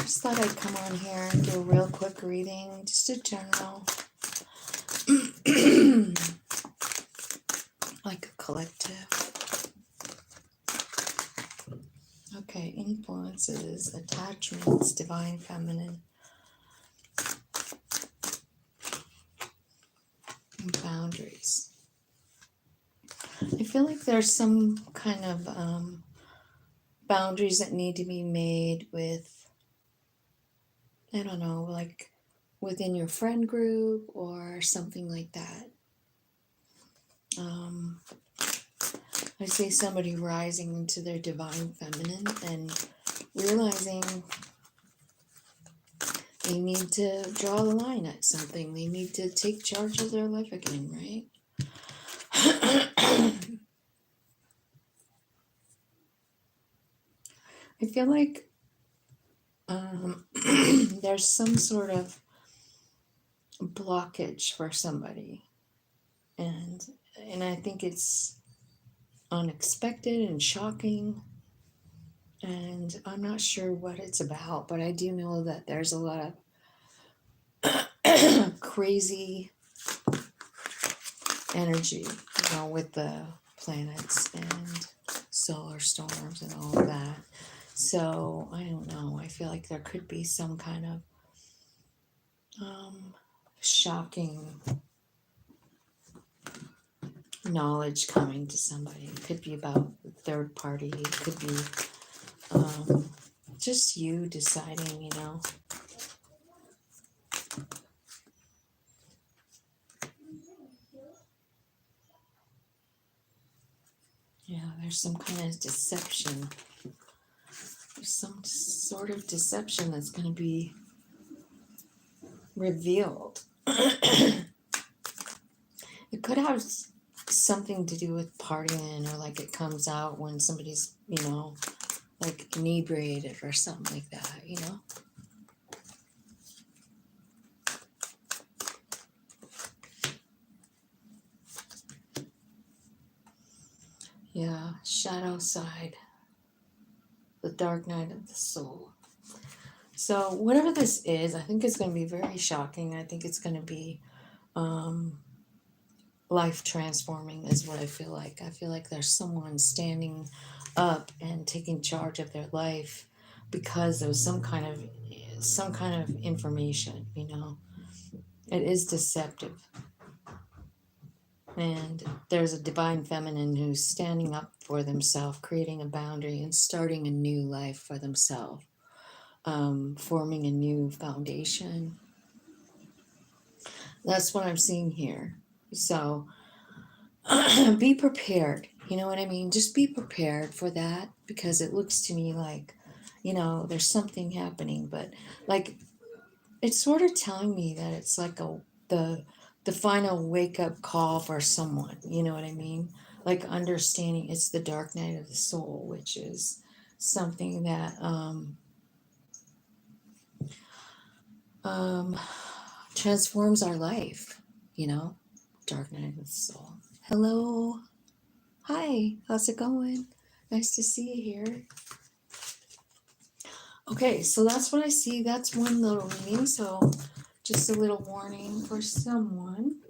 Just thought I'd come on here and do a real quick reading, just a general, like a collective. Okay, influences, attachments, divine feminine, and boundaries. I feel like there's some kind of boundaries that need to be made with, I don't know, like within your friend group or something like that. I see somebody rising into their divine feminine and realizing they need to draw the line at something. They need to take charge of their life again, right? I feel like there's some sort of blockage for somebody, and I think it's unexpected and shocking, and I'm not sure what it's about, but I do know that there's a lot of crazy energy, with the planets and solar storms and all of that. So I don't know, I feel like there could be some kind of shocking knowledge coming to somebody. It could be about the third party. It could be just you deciding, Yeah, there's some kind of deception. There's some sort of deception that's going to be revealed. It could have something to do with partying, or like it comes out when somebody's, like inebriated or something like that, Yeah, shadow side, the dark night of the soul. So whatever this is, I think it's going to be very shocking. I think it's going to be life transforming is what I feel like. I feel like there's someone standing up and taking charge of their life because of some kind of information, It is deceptive. And there's a divine feminine who's standing up for themselves, creating a boundary and starting a new life for themselves, forming a new foundation. That's what I'm seeing here. So be prepared. You know what I mean? Just be prepared for that, because it looks to me like, there's something happening, but like it's sort of telling me that it's like the final wake up call for someone. You know what I mean? Like understanding it's the dark night of the soul, which is something that transforms our life. Dark night of the soul. Hello. Hi, how's it going? Nice to see you here. Okay, so that's what I see. That's one little reading. So just a little warning for someone.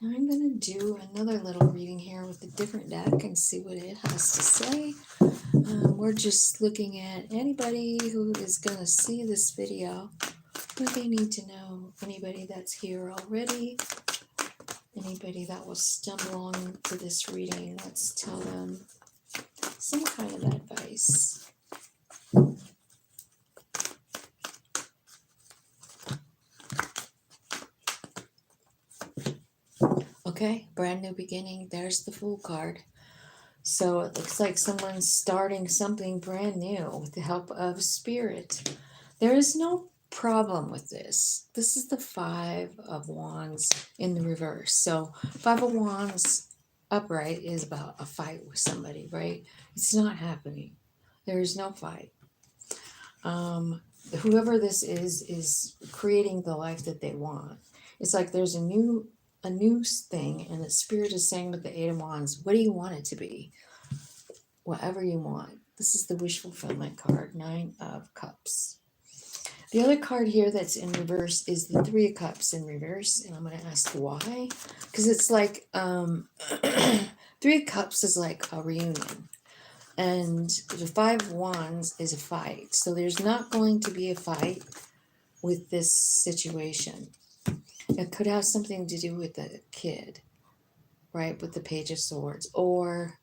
Now I'm going to do another little reading here with a different deck and see what it has to say. We're just looking at anybody who is going to see this video, what they need to know. Anybody that's here already, anybody that will stumble on to this reading, let's tell them some kind of advice. Okay, brand new beginning. There's the Fool card. So it looks like someone's starting something brand new with the help of Spirit. There is no problem with this. This is the Five of Wands in the reverse. So Five of Wands upright is about a fight with somebody, right? It's not happening. There is no fight. Whoever this is creating the life that they want. It's like there's a new thing, and the Spirit is saying with the Eight of Wands, what do you want it to be? Whatever you want. This is the wish fulfillment card, Nine of Cups. The other card here that's in reverse is the Three of Cups in reverse, and I'm going to ask why. Because it's like, Three of Cups is like a reunion, and the Five of Wands is a fight. So there's not going to be a fight with this situation. It could have something to do with the kid, right, with the Page of Swords, or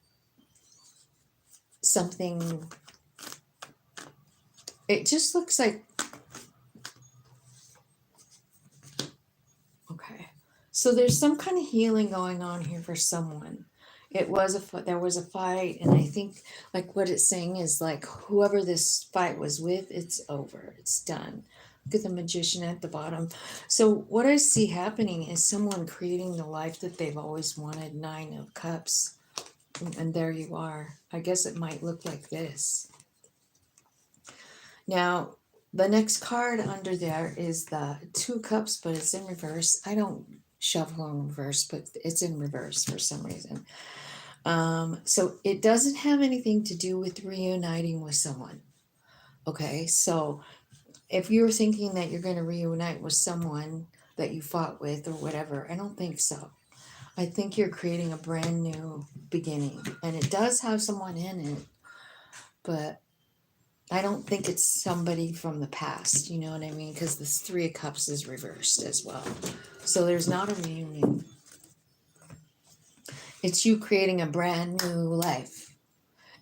something. It just looks like, okay, so there's some kind of healing going on here for someone. There was a fight, and I think like what it's saying is like whoever this fight was with, it's over, it's done. Look at the Magician at the bottom. So what I see happening is someone creating the life that they've always wanted. Nine of Cups, and there you are. I guess it might look like this. Now, the next card under there is the Two Cups, but it's in reverse. I don't shuffle in reverse, but it's in reverse for some reason. So it doesn't have anything to do with reuniting with someone. Okay, so if you're thinking that you're going to reunite with someone that you fought with or whatever, I don't think so. I think you're creating a brand new beginning, and it does have someone in it, but I don't think it's somebody from the past, you know what I mean? Because this Three of Cups is reversed as well. So there's not a reunion. It's you creating a brand new life.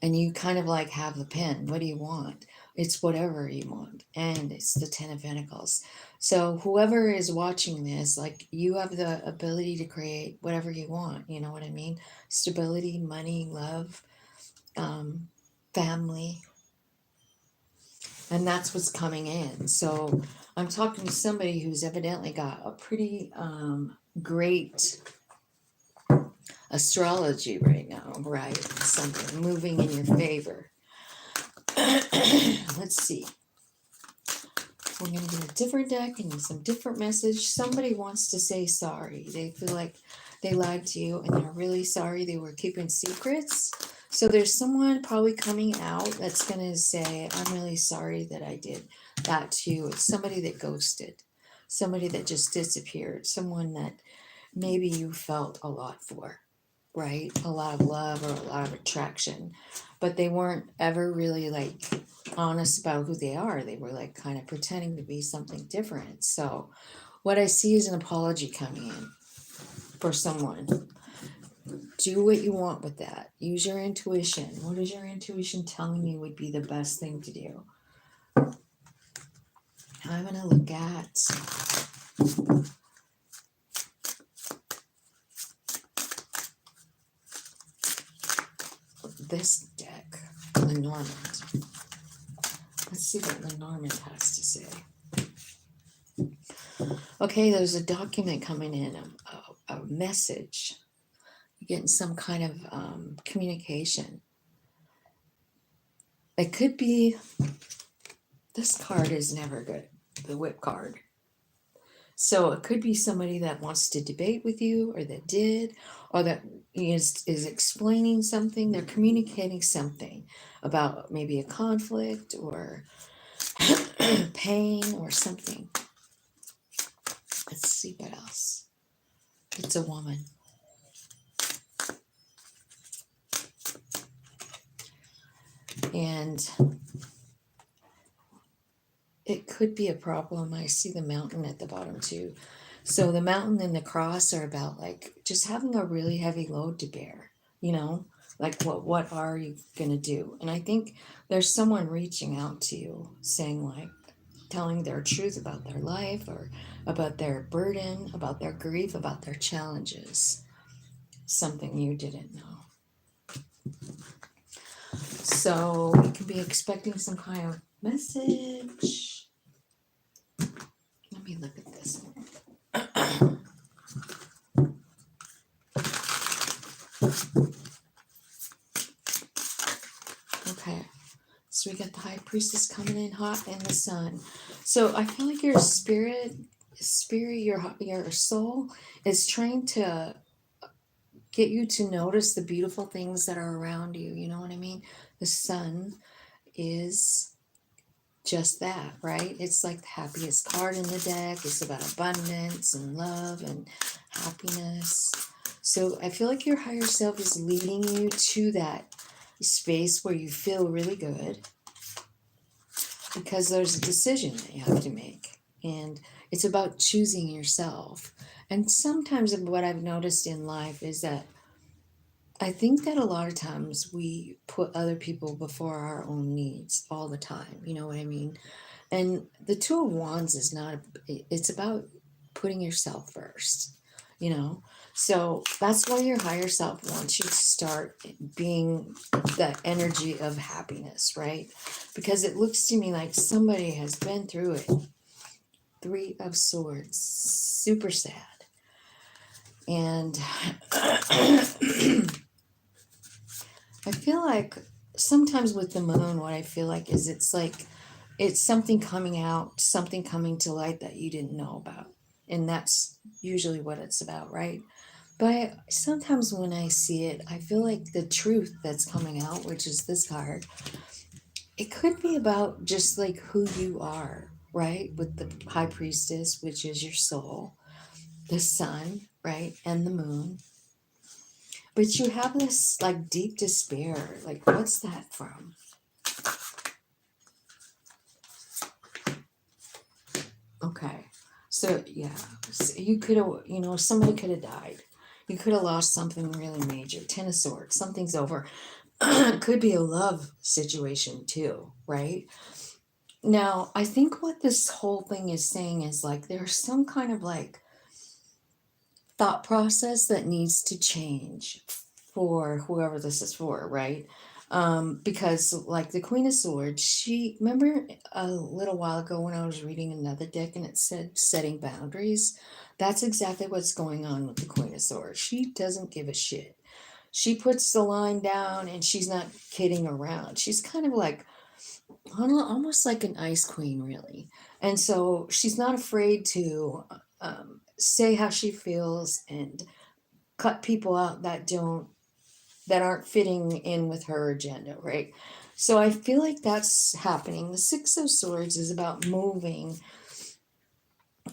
And you kind of like have the pen. What do you want? It's whatever you want. And it's the Ten of Pentacles. So whoever is watching this, like you have the ability to create whatever you want. You know what I mean? Stability, money, love, family. And that's what's coming in. So I'm talking to somebody who's evidently got a pretty great astrology right now, right? Something moving in your favor. Let's see. We're going to get a different deck and some different message. Somebody wants to say sorry. They feel like they lied to you and they're really sorry they were keeping secrets. So there's someone probably coming out that's going to say, I'm really sorry that I did that to you. It's somebody that ghosted, somebody that just disappeared, someone that maybe you felt a lot for, right? A lot of love or a lot of attraction, but they weren't ever really like honest about who they are. They were like kind of pretending to be something different. So what I see is an apology coming in for someone. Do what you want with that. Use your intuition. What is your intuition telling you would be the best thing to do? I'm going to look at this deck, Lenormand. Let's see what Lenormand has to say. Okay, there's a document coming in, a message. You're getting some kind of communication. It could be, this card is never good, the Whip card. So it could be somebody that wants to debate with you, or that did, or that is explaining something. They're communicating something about maybe a conflict or pain or something. Let's see what else. It's a woman. And it could be a problem. I see the mountain at the bottom too. So the mountain and the cross are about like just having a really heavy load to bear, you know, like what are you going to do? And I think there's someone reaching out to you saying like, telling their truth about their life or about their burden, about their grief, about their challenges, something you didn't know. So you can be expecting some kind of message. Let me look at this one. Okay, so we got the High Priestess coming in hot and the Sun. So I feel like your spirit, your soul is trying to get you to notice the beautiful things that are around you. You know what I mean? The Sun is just that, right? It's like the happiest card in the deck. It's about abundance and love and happiness. So I feel like your higher self is leading you to that space where you feel really good because there's a decision that you have to make. And it's about choosing yourself. And sometimes what I've noticed in life is that I think that a lot of times we put other people before our own needs all the time. You know what I mean? And the Two of Wands is not, it's about putting yourself first, you know? So that's why your higher self wants you to start being that energy of happiness, right? Because it looks to me like somebody has been through it. Three of Swords, super sad. And I feel like sometimes with the moon, what I feel like is it's something coming out, something coming to light that you didn't know about. And that's usually what it's about, right? But sometimes when I see it, I feel like the truth that's coming out, which is this card, it could be about just like who you are, right? With the High Priestess, which is your soul, the sun, right? And the moon. But you have this like deep despair. Like, what's that from? Okay. So, yeah, so you could have, somebody could have died. You could have lost something really major. Ten of Swords, something's over. Could be a love situation too, right? Now, I think what this whole thing is saying is like there's some kind of like thought process that needs to change for whoever this is for, right? Because like the Queen of Swords, she remember a little while ago when I was reading another deck and it said setting boundaries. That's exactly what's going on with the Queen of Swords. She doesn't give a shit. She puts the line down and she's not kidding around. She's kind of like almost like an ice queen, really. And so she's not afraid to say how she feels and cut people out that aren't fitting in with her agenda, right? So I feel like that's happening. The Six of Swords is about moving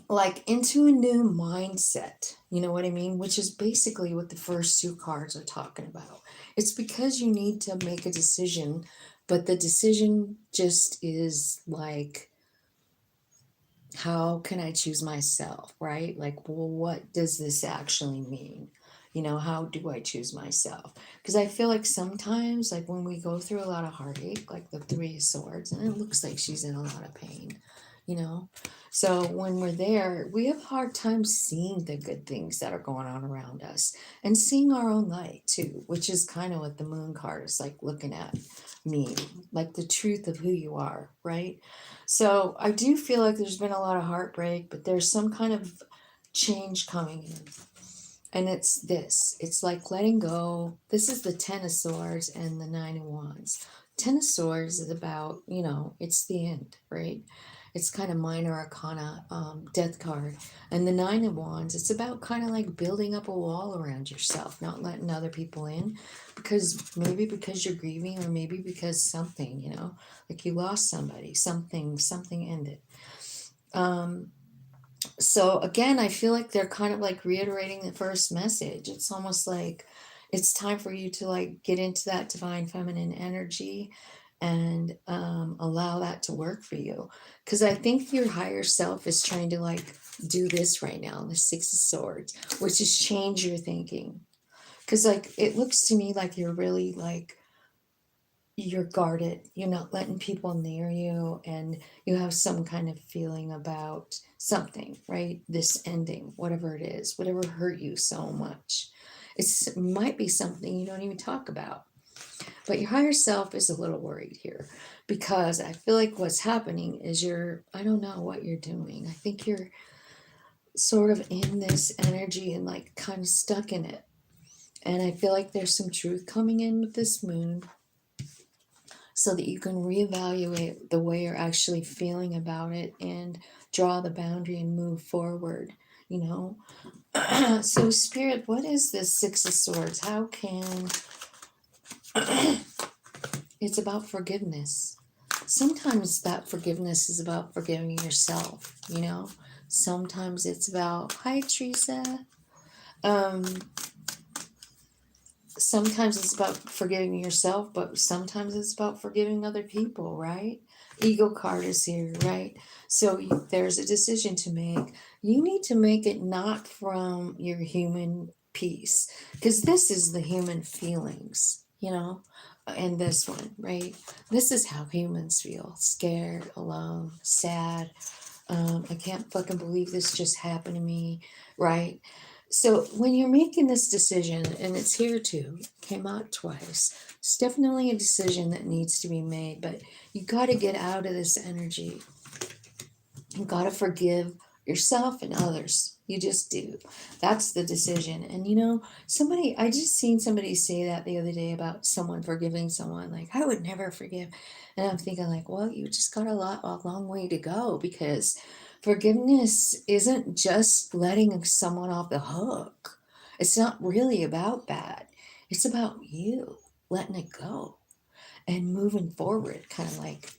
like into a new mindset, you know what I mean? Which is basically what the first two cards are talking about. It's because you need to make a decision, but the decision just is like, how can I choose myself, right? Like, well, what does this actually mean? How do I choose myself? Because I feel like sometimes, like when we go through a lot of heartache, like the Three of Swords, and it looks like she's in a lot of pain, you know? So when we're there, we have a hard time seeing the good things that are going on around us and seeing our own light too, which is kind of what the moon card is like looking at me, like the truth of who you are, right? So I do feel like there's been a lot of heartbreak, but there's some kind of change coming in. And it's like letting go. This is the Ten of Swords and the Nine of Wands. Ten of Swords is about, it's the end, right? It's kind of minor arcana, death card. And the Nine of Wands, it's about kind of like building up a wall around yourself, not letting other people in, because you're grieving, or maybe because something, like you lost somebody, something ended. So again, I feel like they're kind of like reiterating the first message. It's almost like it's time for you to like get into that divine feminine energy and allow that to work for you. Because I think your higher self is trying to like do this right now, the Six of Swords, which is change your thinking. Because like it looks to me like you're really like you're guarded, you're not letting people near you, and you have some kind of feeling about something, right? This ending, whatever it is, whatever hurt you so much. It might be something you don't even talk about. But your higher self is a little worried here because I feel like what's happening is I don't know what you're doing. I think you're sort of in this energy and like kind of stuck in it. And I feel like there's some truth coming in with this moon so that you can reevaluate the way you're actually feeling about it and draw the boundary and move forward, you know? So, Spirit, what is this Six of Swords? How can. It's about forgiveness. sometimes that forgiveness is about forgiving yourself, you know? Sometimes it's about, hi, Teresa. Um, Sometimes it's about forgiving yourself, but sometimes it's about forgiving other people, right? Ego card is here, right? So there's a decision to make. You need to make it not from your human piece, because this is the human feelings, you know, and this one, right? This is how humans feel: scared, alone, sad. I can't fucking believe this just happened to me, right? So when you're making this decision, and it's here too, came out twice, it's definitely a decision that needs to be made, but you got to get out of this energy. You got to forgive yourself and others. You just do. That's the decision. And you know, I just seen somebody say that the other day about someone forgiving someone. Like, I would never forgive. And I'm thinking, like, well, you just got a long way to go, because forgiveness isn't just letting someone off the hook. It's not really about that. It's about you letting it go and moving forward, kind of like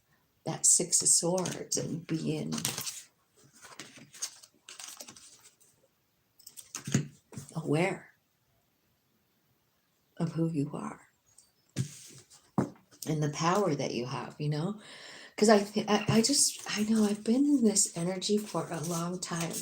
that Six of Swords, and being aware of who you are and the power that you have, you know? Because I know I've been in this energy for a long time,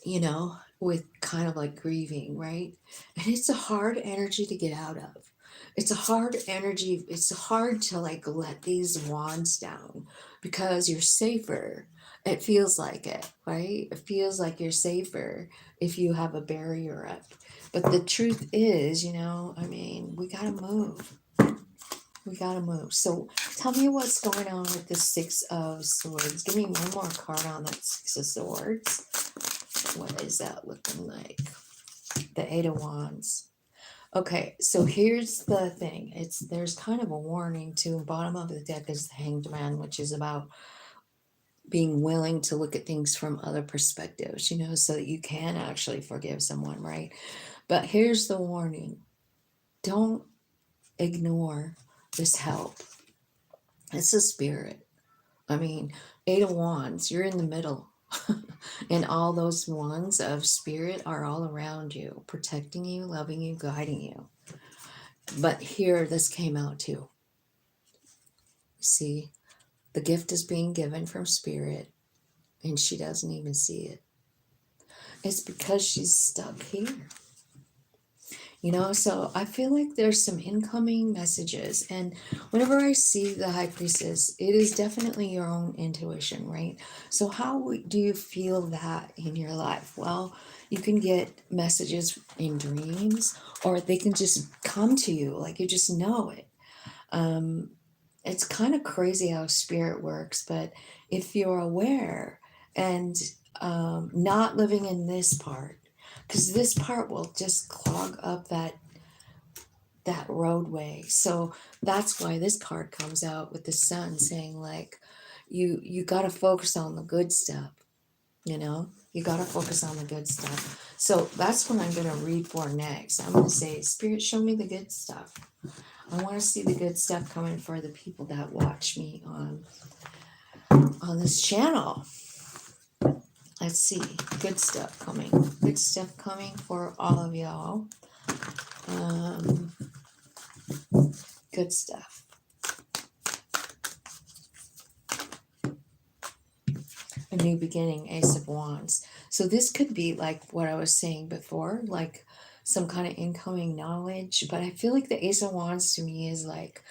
you know, with kind of like grieving, right? And it's a hard energy to get out of. It's a hard energy. It's hard to like let these wands down, because you're safer. It feels like it, right? It feels like you're safer if you have a barrier up. But the truth is, you know, I mean, we gotta move. We gotta move. So tell me what's going on with the Six of Swords. Give me one more card on that Six of Swords. What is that looking like? The Eight of Wands. Okay, so here's the thing. There's kind of a warning too. Bottom of the deck is the Hanged Man, which is about being willing to look at things from other perspectives, you know, so that you can actually forgive someone, right? But here's the warning. Don't ignore this help. It's a spirit. I mean, Eight of Wands, you're in the middle. And all those wands of spirit are all around you, protecting you, loving you, guiding you. But here, this came out too. See, the gift is being given from spirit, and she doesn't even see it. It's because she's stuck here. You know, so I feel like there's some incoming messages. And whenever I see the High Priestess, it is definitely your own intuition, right? So, how do you feel that in your life? Well, you can get messages in dreams, or they can just come to you, like you just know it. Um, it's kind of crazy how spirit works, but if you're aware and not living in this part, because this part will just clog up that roadway. So that's why this card comes out with the sun saying, like, you got to focus on the good stuff, you know. You got to focus on the good stuff. So that's what I'm going to read for next. I'm going to say, Spirit, show me the good stuff. I want to see the good stuff coming for the people that watch me on this channel. Let's see, good stuff coming. Good stuff coming for all of y'all. Good stuff. A new beginning, Ace of Wands. So this could be like what I was saying before, like some kind of incoming knowledge. But I feel like the Ace of Wands to me is like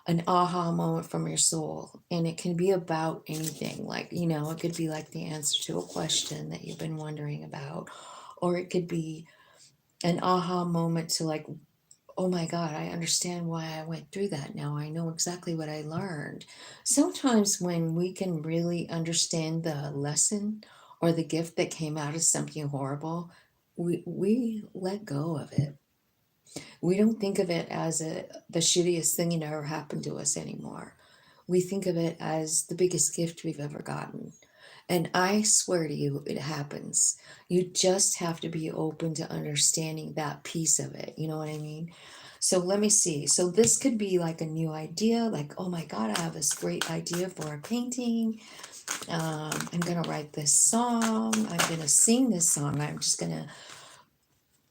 an aha moment from your soul. And it can be about anything. Like, you know, it could be like the answer to a question that you've been wondering about. Or it could be an aha moment to like, oh my God, I understand why I went through that now. I know exactly what I learned. Sometimes when we can really understand the lesson or the gift that came out of something horrible, we let go of it. We don't think of it as the shittiest thing that ever happened to us anymore. We think of it as the biggest gift we've ever gotten. And I swear to you, it happens. You just have to be open to understanding that piece of it. You know what I mean? So let me see. So this could be like a new idea, like, oh my God, I have this great idea for a painting. I'm going to write this song. I'm going to sing this song. I'm just going to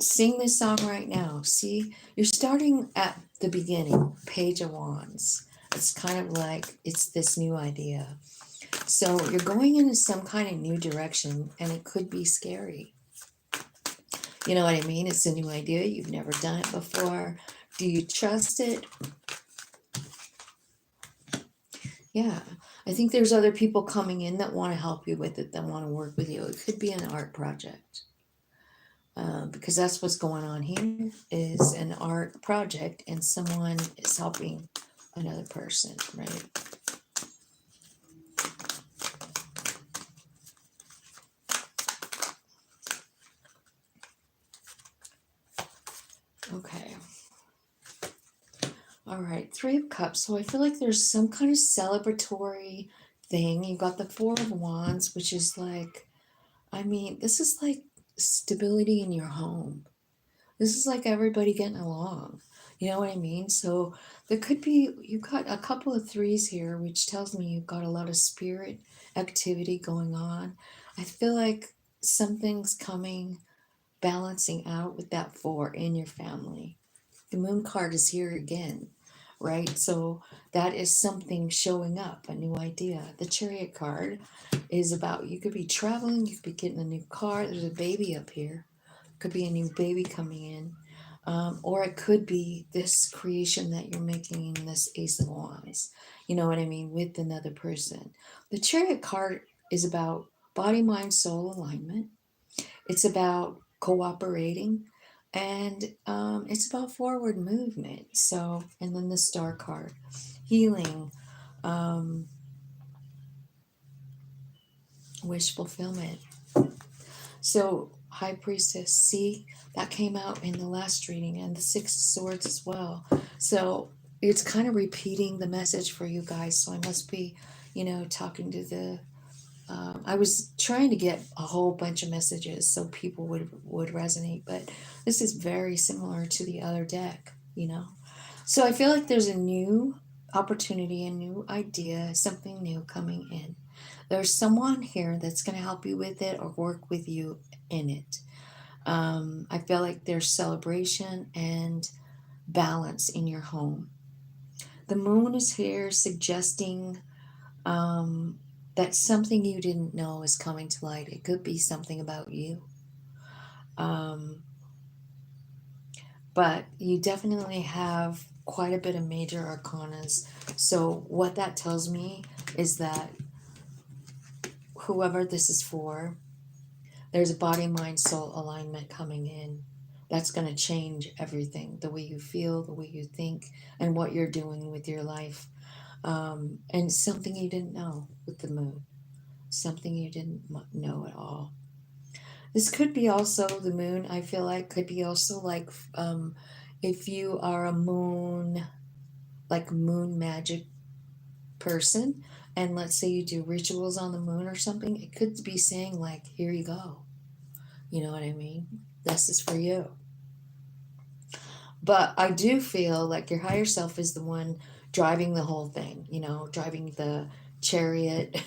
sing this song right now. See, you're starting at the beginning, Page of Wands. It's kind of like it's this new idea. So you're going into some kind of new direction, and it could be scary. You know what I mean? It's a new idea. You've never done it before. Do you trust it? Yeah. I think there's other people coming in that want to help you with it, that want to work with you. It could be an art project. Because that's what's going on here is an art project, and someone is helping another person, right? Okay. All right, Three of Cups. So I feel like there's some kind of celebratory thing. You got the Four of Wands, which is like, I mean, this is like stability in your home. This is like everybody getting along. You know what I mean? So there could be, you've got a couple of threes here, which tells me you've got a lot of spirit activity going on. I feel like something's coming, balancing out with that four in your family. The moon card is here again, right? So that is something showing up, a new idea. The chariot card is about you could be traveling, you could be getting a new car. There's a baby up here. Could be a new baby coming in. Or it could be this creation that you're making in this Ace of Wands. You know what I mean? With another person. The chariot card is about body, mind, soul alignment. It's about cooperating, and it's about forward movement. So, and then the star card, healing, um, wish fulfillment. So, High Priestess, see, that came out in the last reading, and the Six of Swords as well. So, it's kind of repeating the message for you guys. So, I must be, talking to the. I was trying to get a whole bunch of messages so people would resonate, but this is very similar to the other deck. So, I feel like there's a new opportunity, a new idea, something new coming in. There's someone here that's going to help you with it or work with you in it. I feel like there's celebration and balance in your home. The moon is here suggesting that something you didn't know is coming to light. It could be something about you. Um, but you definitely have quite a bit of major arcanas. So, what that tells me is that whoever this is for, there's a body, mind, soul alignment coming in. That's going to change everything, the way you feel, the way you think, and what you're doing with your life. And something you didn't know with the moon, something you didn't know at all. This could be also the moon, I feel like, could be also like if you are a moon, like moon magic person, and let's say you do rituals on the moon or something, it could be saying, like, here you go. You know what I mean? This is for you. But I do feel like your higher self is the one driving the whole thing, driving the chariot,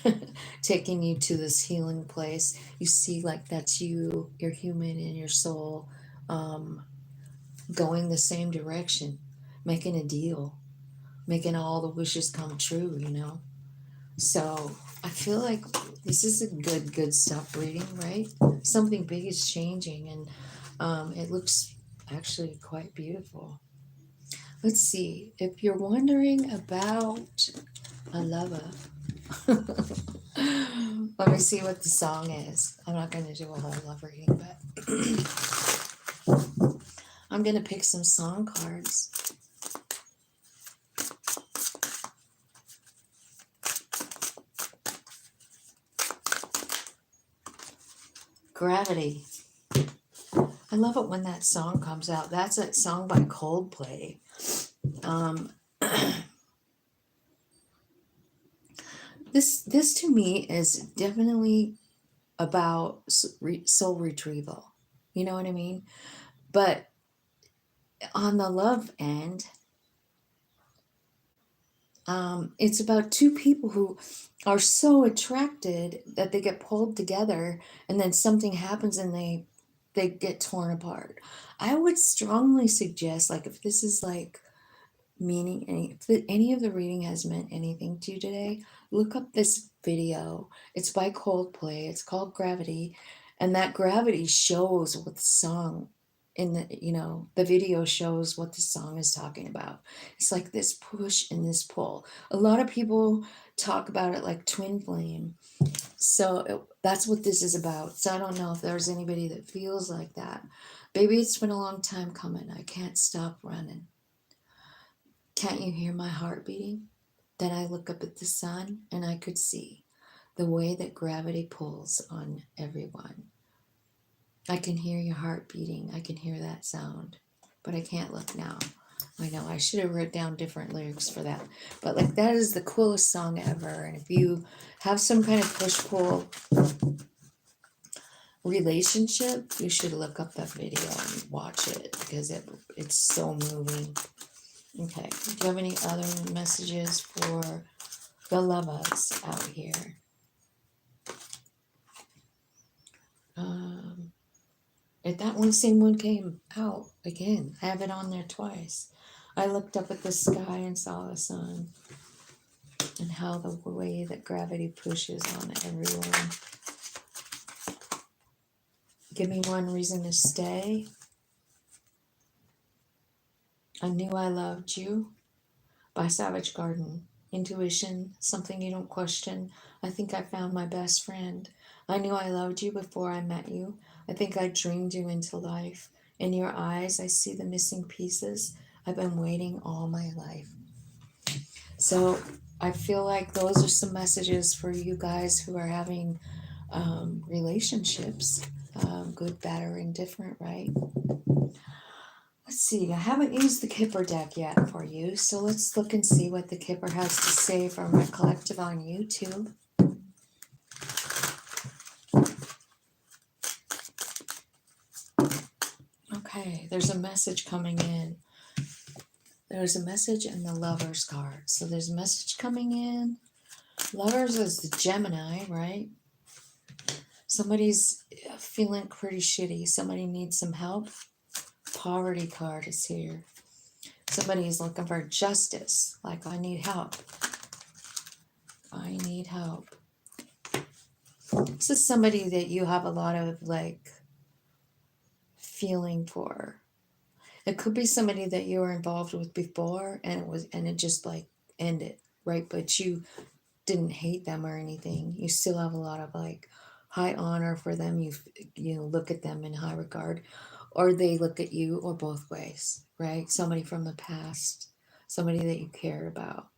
taking you to this healing place. You see, like, that's you, your human and your soul, um, going the same direction, making a deal, making all the wishes come true. So I feel like this is a good stuff reading, right? Something big is changing, and it looks actually quite beautiful. Let's see, if you're wondering about a lover, let me see what the song is. I'm not going to do a whole love reading, but I'm going to pick some song cards. Gravity. I love it when that song comes out. That's a song by Coldplay. This to me is definitely about soul retrieval. You know what I mean? But on the love end, it's about two people who are so attracted that they get pulled together, and then something happens and they get torn apart. I would strongly suggest, like, if this is like meaning any of the reading has meant anything to you today, look up this video. It's by Coldplay. It's called Gravity, and that gravity shows what the song in the video shows what the song is talking about. It's like this push and this pull. A lot of people talk about it like twin flame. So that's what this is about. So I don't know if there's anybody that feels like that. Baby, it's been a long time coming. I can't stop running. Can't you hear my heart beating? Then I look up at the sun and I could see the way that gravity pulls on everyone. I can hear your heart beating. I can hear that sound, but I can't look now. I know I should have written down different lyrics for that. But like, that is the coolest song ever. And if you have some kind of push-pull relationship, you should look up that video and watch it, because it's so moving. Okay, do you have any other messages for the lovers out here? If that same one came out again, I have it on there twice. I looked up at the sky and saw the sun, and how the way that gravity pushes on everyone. Give me one reason to stay. I Knew I Loved You by Savage Garden. Intuition, something you don't question. I think I found my best friend. I knew I loved you before I met you. I think I dreamed you into life. In your eyes, I see the missing pieces. I've been waiting all my life. So I feel like those are some messages for you guys who are having relationships, good, bad, or indifferent, right? Let's see, I haven't used the Kipper deck yet for you, so let's look and see what the Kipper has to say from my collective on YouTube. Okay, there's a message coming in. There's a message in the Lovers card. So there's a message coming in. Lovers is the Gemini, right? Somebody's feeling pretty shitty. Somebody needs some help. Poverty card is here. Somebody's looking for justice. Like, I need help. I need help. This is somebody that you have a lot of like feeling for. It could be somebody that you were involved with before and it just like ended, right? But you didn't hate them or anything. You still have a lot of like high honor for them. You look at them in high regard, or they look at you, or both ways, right? Somebody from the past, somebody that you cared about.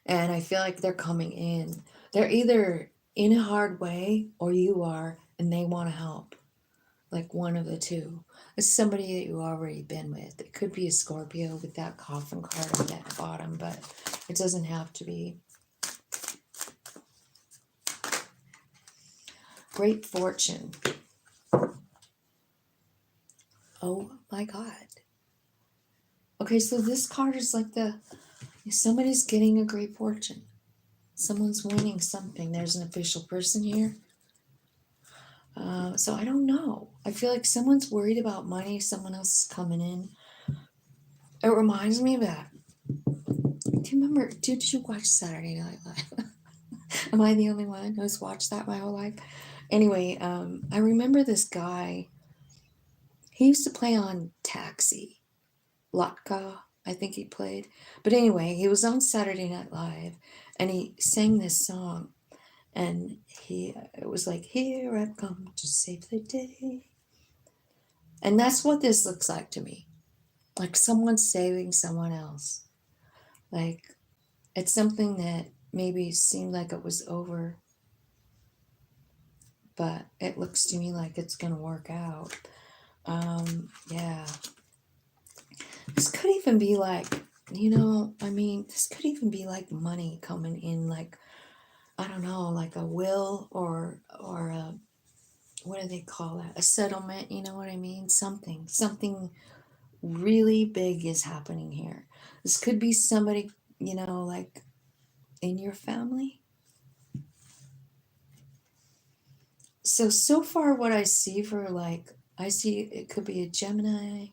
And I feel like they're coming in. They're either in a hard way or you are, and they want to help. Like one of the two. It's somebody that you've already been with. It could be a Scorpio with that coffin card on that bottom, but it doesn't have to be. Great fortune. Oh my God. Okay, so this card is like somebody's getting a great fortune. Someone's winning something. There's an official person here. So I don't know. I feel like someone's worried about money. Someone else is coming in. It reminds me of that. Do you remember? Did you watch Saturday Night Live? Am I the only one who's watched that my whole life? Anyway, I remember this guy. He used to play on Taxi. Latka, I think he played. But anyway, he was on Saturday Night Live, and he sang this song. And it was like, here I've come to save the day. And that's what this looks like to me. Like someone's saving someone else. Like it's something that maybe seemed like it was over, but it looks to me like it's going to work out. Yeah. This could even be like, this could even be like money coming in, like, I don't know, like a will or a, what do they call that? A settlement, you know what I mean? Something really big is happening here. This could be somebody, like in your family. So far what I see for like, I see it could be a Gemini,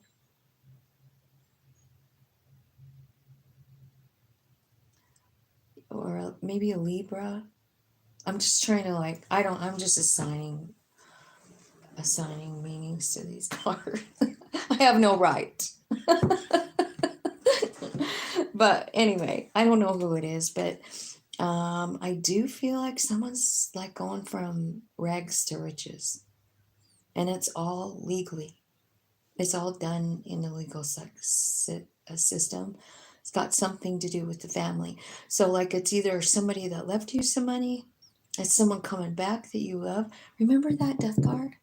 or maybe a Libra. I'm just trying to like, I'm just assigning meanings to these cards. I have no right. But anyway, I don't know who it is, but I do feel like someone's like going from rags to riches, and it's all legally. It's all done in the legal system. It's got something to do with the family. So, like, it's either somebody that left you some money, it's someone coming back that you love. Remember that death card?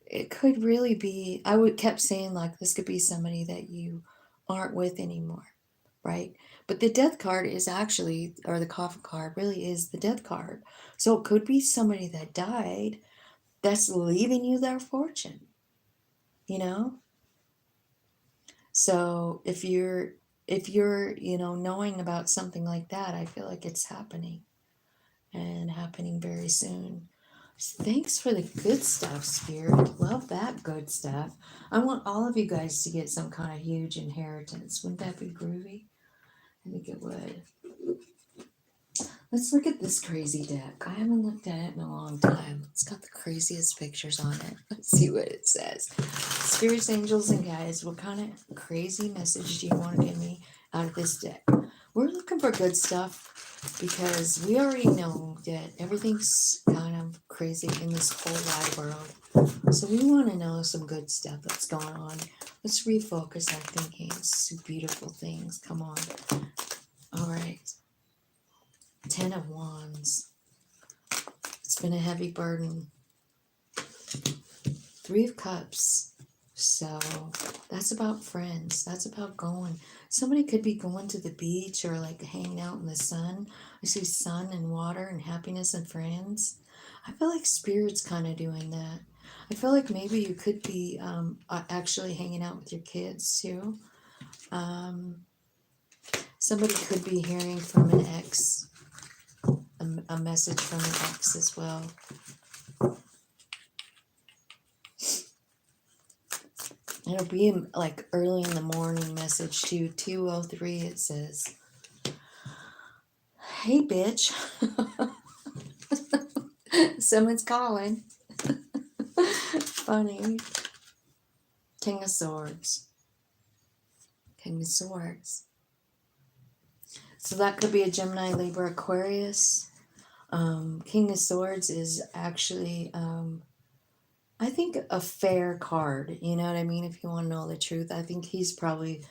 It could really be, I would kept saying, like, this could be somebody that you aren't with anymore, right? But the death card is actually, or the coffin card really is the death card. So it could be somebody that died that's leaving you their fortune, you know? So if you're knowing about something like that, I feel like it's happening and happening very soon. Thanks for the good stuff, Spirit. Love that good stuff. I want all of you guys to get some kind of huge inheritance. Wouldn't that be groovy? I think it would. Let's look at this crazy deck. I haven't looked at it in a long time. It's got the craziest pictures on it. Let's see what it says. Spirits, angels, and guides, what kind of crazy message do you want to give me out of this deck? We're looking for good stuff because we already know that everything's kind of crazy in this whole wide world. So we want to know some good stuff that's going on. Let's refocus our thinking. It's beautiful things. Come on. All right. 10 of Wands. It's been a heavy burden. 3 of Cups. So that's about friends. That's about going. Somebody could be going to the beach or like hanging out in the sun. I see sun and water and happiness and friends. I feel like Spirit's kind of doing that. I feel like maybe you could be actually hanging out with your kids too. Somebody could be hearing from an ex. A message from an ex as well. It'll be like early in the morning message too. 2:03 it says, "Hey bitch." Someone's calling. Funny. King of Swords. King of Swords. So that could be a Gemini, Libra, Aquarius. King of Swords is actually, I think, a fair card. You know what I mean? If you want to know the truth, I think he's probably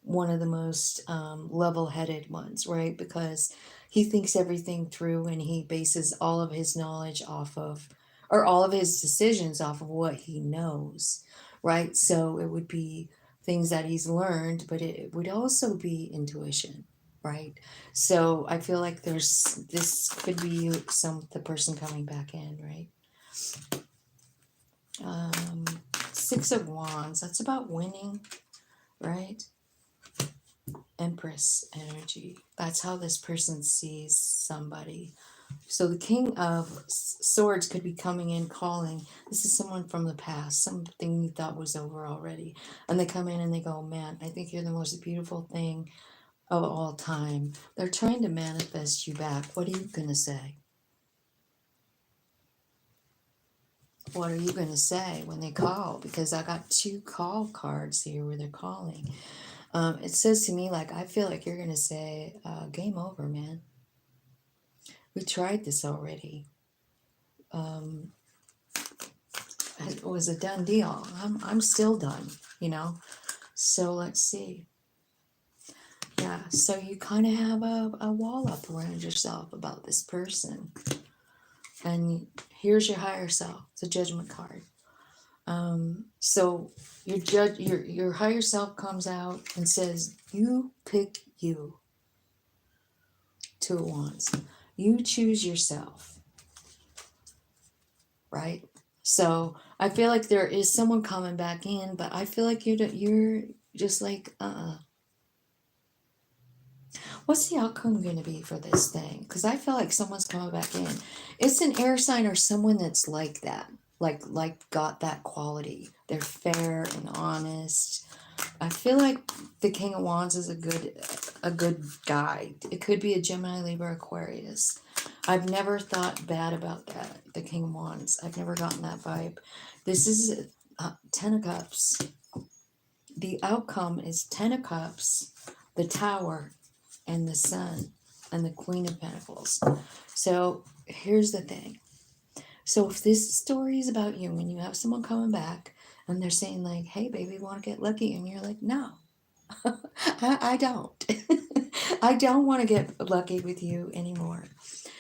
one of the most level-headed ones, right? Because he thinks everything through and he bases all of his knowledge off of, or all of his decisions off of what he knows, right? So it would be things that he's learned, but it would also be intuition, right? So I feel like this could be the person coming back in, right? 6 of Wands, that's about winning, right? Empress energy. That's how this person sees somebody. So the King of Swords could be coming in calling. This is someone from the past, something you thought was over already. And they come in and they go, man, I think you're the most beautiful thing of all time. They're trying to manifest you back. What are you going to say? What are you going to say when they call? Because I got 2 call cards here where they're calling. It says to me, like, I feel like you're going to say, game over, man. We tried this already. It was a done deal. I'm still done, So let's see. Yeah, so you kind of have a wall up around yourself about this person. And here's your higher self, the Judgment card. So your higher self comes out and says, you pick you. 2 of Wands. You choose yourself. Right? So I feel like there is someone coming back in, but I feel like you're Just like, what's the outcome going to be for this thing? Because I feel like someone's coming back in. It's an air sign or someone that's like that, like got that quality. They're fair and honest. I feel like the King of Wands is a good guy. It could be a Gemini, Libra, Aquarius. I've never thought bad about that. The King of Wands. I've never gotten that vibe. This is Ten of Cups. The outcome is Ten of Cups, the Tower, and the Sun, and the Queen of Pentacles. So here's the thing. So if this story is about you, when you have someone coming back and they're saying like, hey baby, want to get lucky? And you're like, no, I don't. I don't want to get lucky with you anymore.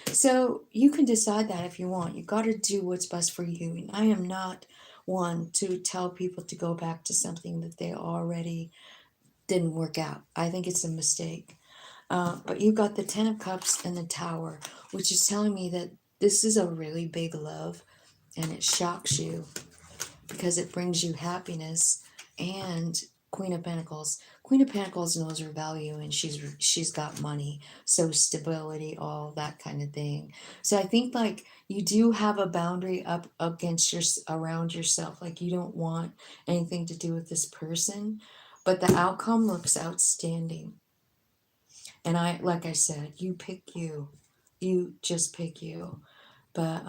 So you can decide that if you want. You got to do what's best for you. And I am not one to tell people to go back to something that they already didn't work out. I think it's a mistake. But you've got the Ten of Cups and the Tower, which is telling me that this is a really big love and it shocks you because it brings you happiness. And Queen of Pentacles. Queen of Pentacles knows her value and she's got money, so stability, all that kind of thing. So I think like you do have a boundary up against around yourself. Like you don't want anything to do with this person, but the outcome looks outstanding. And like I said, you pick you. You just pick you. But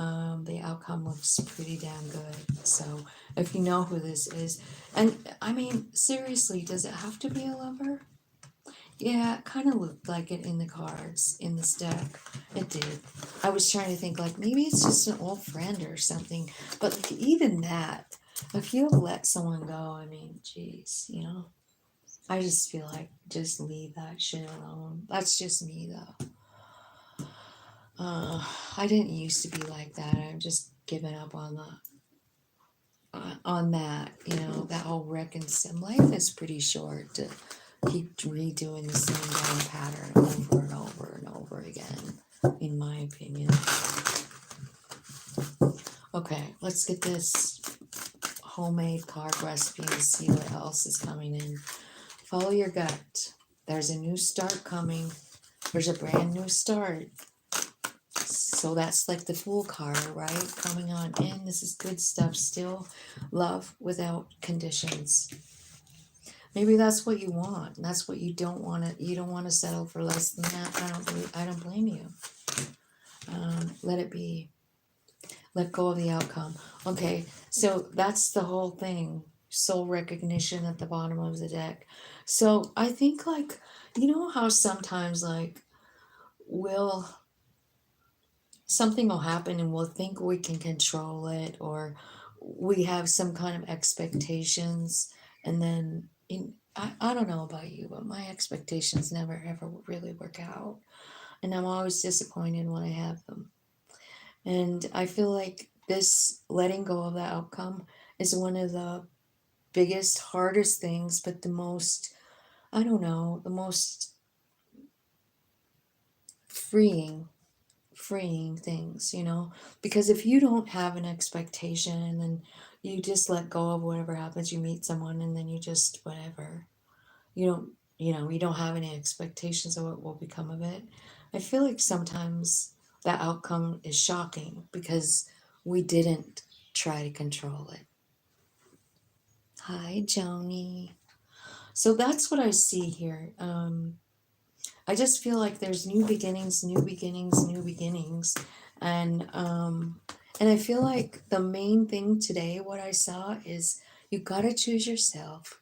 the outcome looks pretty damn good. So if you know who this is, and I mean, seriously, does it have to be a lover? Yeah, it kind of looked like it in the cards, in this deck. It did. I was trying to think like maybe it's just an old friend or something. But like, even that, if you let someone go, I mean, geez, you know. I just feel like just leave that shit alone. That's just me though. I didn't used to be like that. I've just given up on on that. You know, that whole reconcile. Life is pretty short to keep redoing the same damn pattern over and over and over again, in my opinion. Okay, let's get this homemade card recipe and see what else is coming in. Follow your gut. There's a new start coming. There's a brand new start. So that's like the Fool card, right? Coming on in. This is good stuff still. Love without conditions. Maybe that's what you want. And that's what you don't want to. You don't want to settle for less than that. I don't blame you. Let it be. Let go of the outcome. Okay, so that's the whole thing. Soul recognition at the bottom of the deck. So I think like, you know how sometimes like something will happen and we'll think we can control it, or we have some kind of expectations, and then I don't know about you, but my expectations never ever really work out, and I'm always disappointed when I have them. And I feel like this letting go of the outcome is one of the biggest, hardest things, but the most, I don't know, the most freeing things, you know, because if you don't have an expectation and then you just let go of whatever happens, you meet someone and then you just whatever, you don't have any expectations of what will become of it. I feel like sometimes that outcome is shocking because we didn't try to control it. Hi, Joni. So that's what I see here. I just feel like there's new beginnings, new beginnings, new beginnings. And I feel like the main thing today, what I saw is you gotta choose yourself.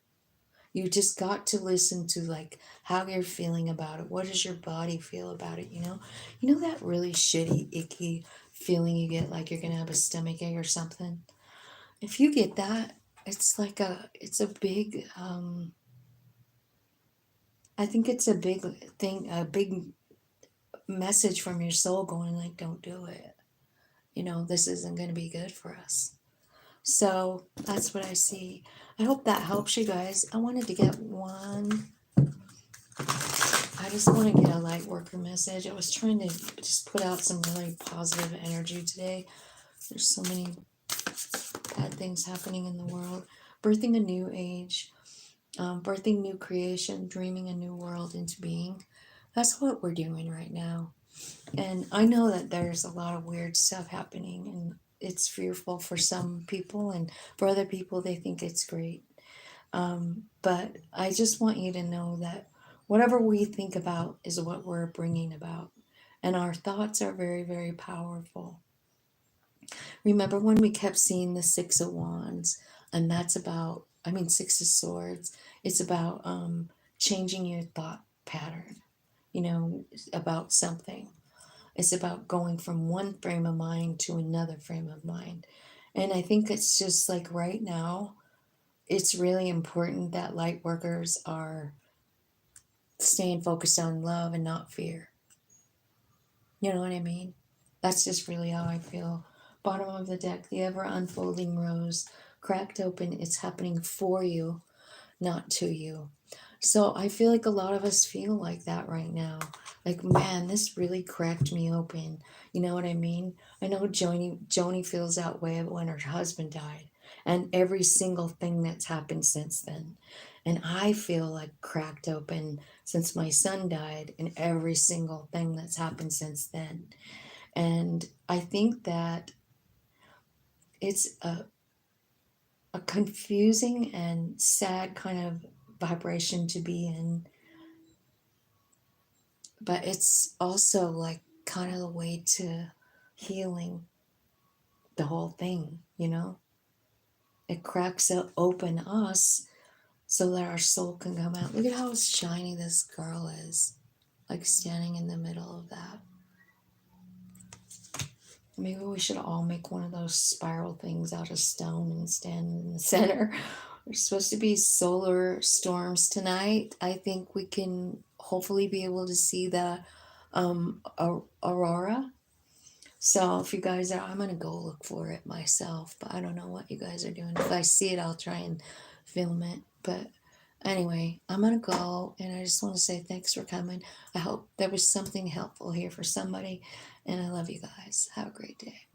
You just got to listen to like how you're feeling about it. What does your body feel about it? You know that really shitty, icky feeling you get like you're gonna have a stomach ache or something. If you get that, it's a big I think it's a big thing, a big message from your soul going like, don't do it. This isn't going to be good for us. So that's what I see. I hope that helps you guys. I wanted to get one. I just want to get a light worker message. I was trying to just put out some really positive energy today. There's so many bad things happening in the world. Birthing a new age. birthing new creation, dreaming a new world into being. That's what we're doing right now. And I know that there's a lot of weird stuff happening, and it's fearful for some people, and for other people, they think it's great. But I just want you to know that whatever we think about is what we're bringing about. And our thoughts are very, very powerful. Remember when we kept seeing the Six of Wands, and that's about, I mean, Six of Swords, it's about changing your thought pattern, you know, about something. It's about going from one frame of mind to another frame of mind. And I think it's just like right now, it's really important that light workers are staying focused on love and not fear. You know what I mean? That's just really how I feel. Bottom of the deck, the ever unfolding rose, cracked open. It's happening for you, not to you. So I feel like a lot of us feel like that right now. Like, man, this really cracked me open. You know what I mean? I know Joni feels that way when her husband died, and every single thing that's happened since then. And I feel like cracked open since my son died, and every single thing that's happened since then. And I think that it's a confusing and sad kind of vibration to be in, but it's also like kind of the way to healing the whole thing, you know? It cracks open us so that our soul can come out. Look at how shiny this girl is, like standing in the middle of that. Maybe we should all make one of those spiral things out of stone and stand in the center. There's supposed to be solar storms tonight. I think we can hopefully be able to see the aurora. So if you guys are, I'm gonna go look for it myself, but I don't know what you guys are doing. If I see it, I'll try and film it. But anyway, I'm gonna go, and I just want to say thanks for coming. I hope there was something helpful here for somebody, and I love you guys. Have a great day.